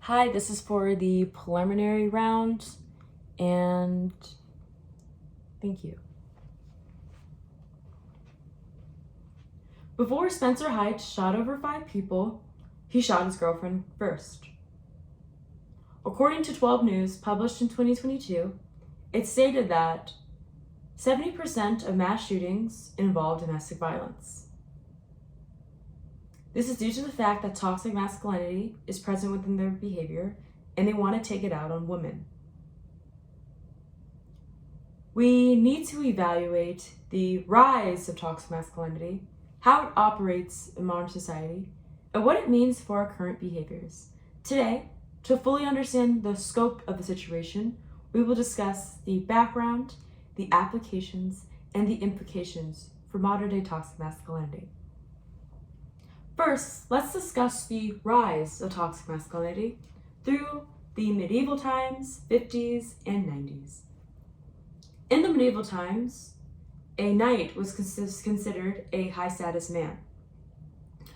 Hi, this is for the preliminary round, and thank you. Before Spencer Height shot over 5 people, he shot his girlfriend first. According to 12 News, published in 2022, it stated that 70% of mass shootings involve domestic violence. This is due to the fact that toxic masculinity is present within their behavior, and they want to take it out on women. We need to evaluate the rise of toxic masculinity, how it operates in modern society, and what it means for our current behaviors. Today, to fully understand the scope of the situation, we will discuss the background, the applications, and the implications for modern-day toxic masculinity. First, let's discuss the rise of toxic masculinity through the medieval times, 50s, and 90s. In the medieval times, a knight was considered a high-status man.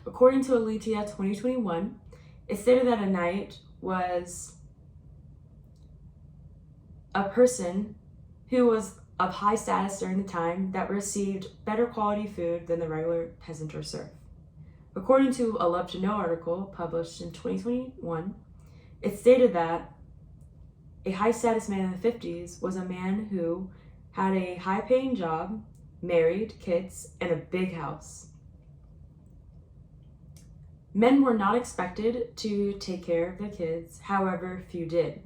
According to Aletheia 2021, it stated that a knight was a person who was of high status during the time that received better quality food than the regular peasant or serf. According to a Love to Know article published in 2021, it stated that a high-status man in the 50s was a man who had a high-paying job, married, kids, and a big house. Men were not expected to take care of the kids, however, few did.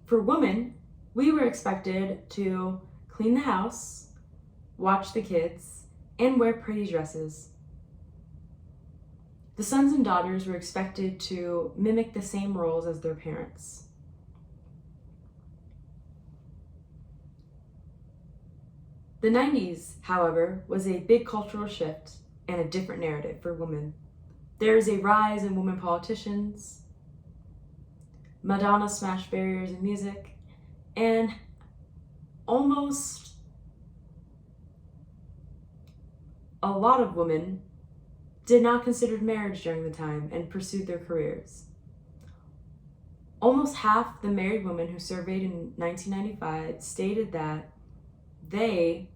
For women, we were expected to clean the house, watch the kids, and wear pretty dresses. The sons and daughters were expected to mimic the same roles as their parents. The 90s, however, was a big cultural shift and a different narrative for women. There is a rise in women politicians. Madonna smashed barriers in music, and almost a lot of women did not consider marriage during the time and pursued their careers. Almost half the married women who surveyed in 1995 stated that they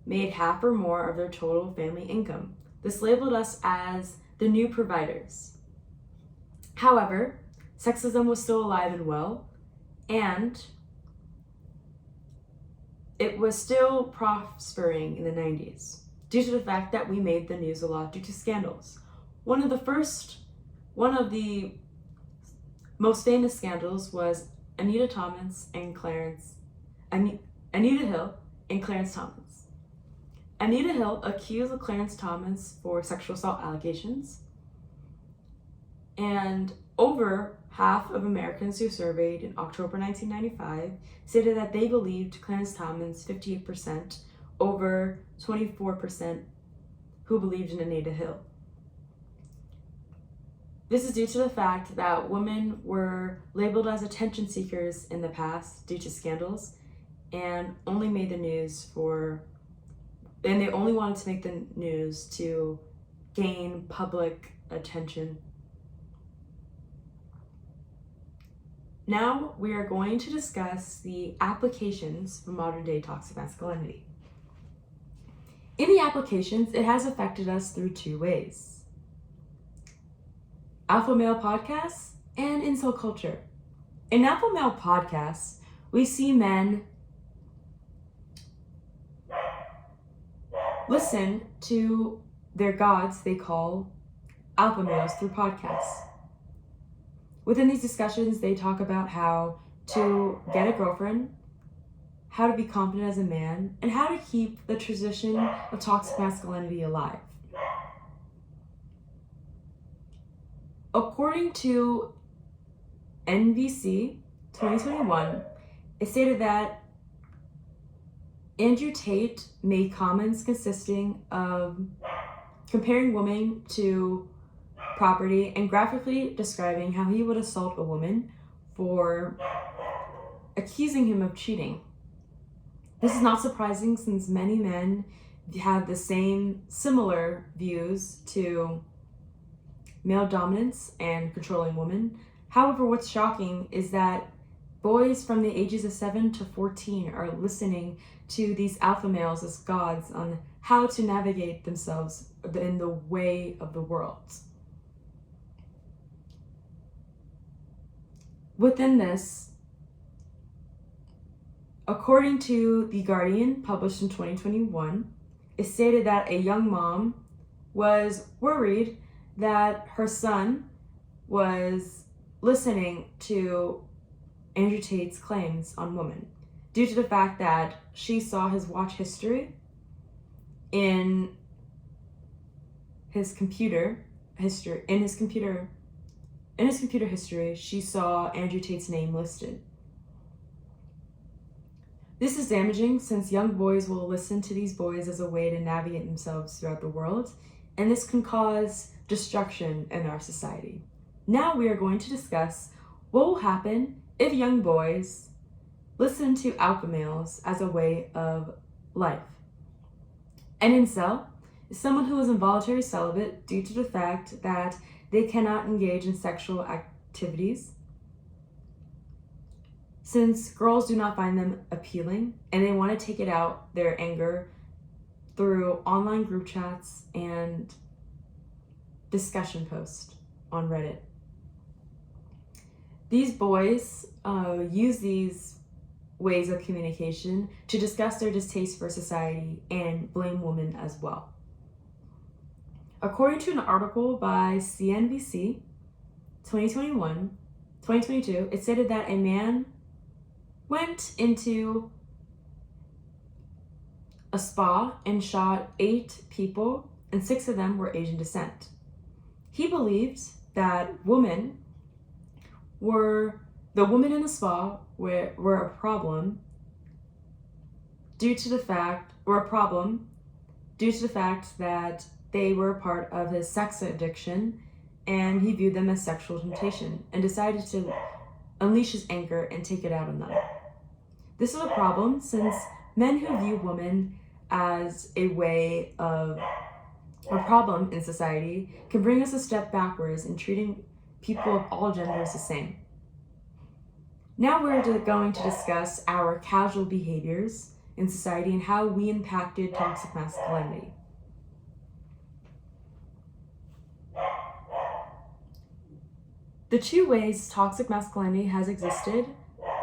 made half or more of their total family income. This labeled us as the new providers. However, sexism was still alive and well, and it was still prospering in the 90s due to the fact that we made the news a lot due to scandals. One of the most famous scandals was Anita Hill and Clarence Thomas. Anita Hill accused Clarence Thomas for sexual assault allegations, and over half of Americans who surveyed in October 1995 stated that they believed Clarence Thomas 58% over 24% who believed in Anita Hill. This is due to the fact that women were labeled as attention seekers in the past due to scandals and only made the news and they only wanted to make the news to gain public attention. Now we are going to discuss the applications for modern day toxic masculinity. In the applications, it has affected us through 2 ways: alpha male podcasts and incel culture. In alpha male podcasts, we see men listen to their gods they call alpha males through podcasts. Within these discussions, they talk about how to get a girlfriend, how to be confident as a man, and how to keep the tradition of toxic masculinity alive. According to NBC 2021, it stated that Andrew Tate made comments consisting of comparing women to property and graphically describing how he would assault a woman for accusing him of cheating. This is not surprising since many men have the same similar views to male dominance and controlling women. However, what's shocking is that boys from the ages of 7 to 14 are listening to these alpha males as gods on how to navigate themselves in the way of the world. Within this, according to The Guardian, published in 2021, it stated that a young mom was worried that her son was listening to Andrew Tate's claims on women due to the fact that she saw his watch history in his computer history. In his computer history, she saw Andrew Tate's name listed. This is damaging since young boys will listen to these boys as a way to navigate themselves throughout the world, and this can cause destruction in our society. Now we are going to discuss what will happen if young boys listen to alpha males as a way of life. An incel is someone who is involuntary celibate due to the fact that they cannot engage in sexual activities since girls do not find them appealing, and they want to take it out, their anger, through online group chats and discussion posts on Reddit. These boys use these ways of communication to discuss their distaste for society and blame women as well. According to an article by CNBC 2022, it stated that a man went into a spa and shot 8 people, and 6 of them were Asian descent. He believed that the women in the spa were a problem due to the fact that they were part of his sex addiction, and he viewed them as sexual temptation and decided to unleash his anger and take it out on them. This is a problem since men who view women as a problem in society can bring us a step backwards in treating people of all genders the same. Now we're going to discuss our casual behaviors in society and how we impacted toxic masculinity. The 2 ways toxic masculinity has existed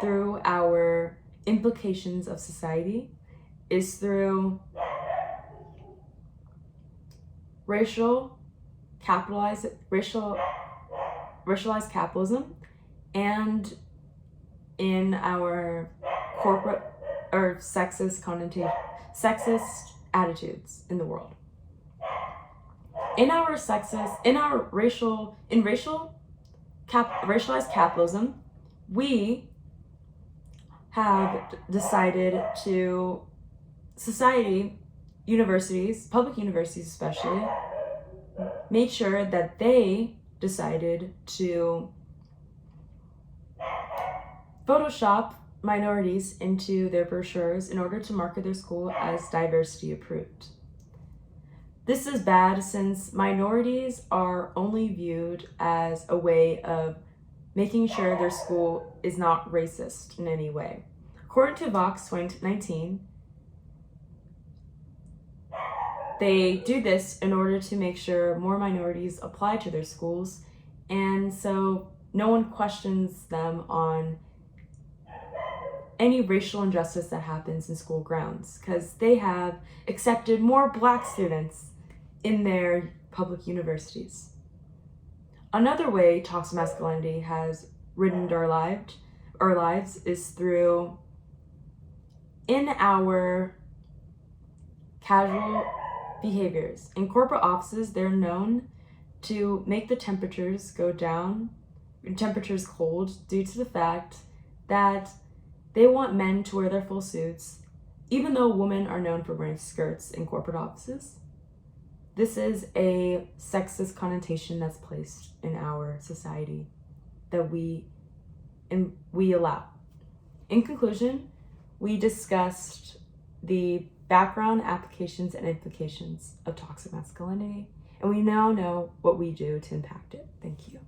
through our implications of society is through racialized capitalism and in our corporate or sexist attitudes in the world. Racialized capitalism, we have decided to, universities, public universities especially, made sure that they decided to Photoshop minorities into their brochures in order to market their school as diversity approved. This is bad since minorities are only viewed as a way of making sure their school is not racist in any way. According to Vox 2019, they do this in order to make sure more minorities apply to their schools, and so no one questions them on any racial injustice that happens in school grounds, because they have accepted more Black students in their public universities. Another way toxic masculinity has ridden our lives is through, in our casual behaviors. In corporate offices, they're known to make the temperatures go down, temperatures cold, due to the fact that they want men to wear their full suits, even though women are known for wearing skirts in corporate offices. This is a sexist connotation that's placed in our society that we allow. In conclusion, we discussed the background, applications, and implications of toxic masculinity and we now know what we do to impact it. Thank you.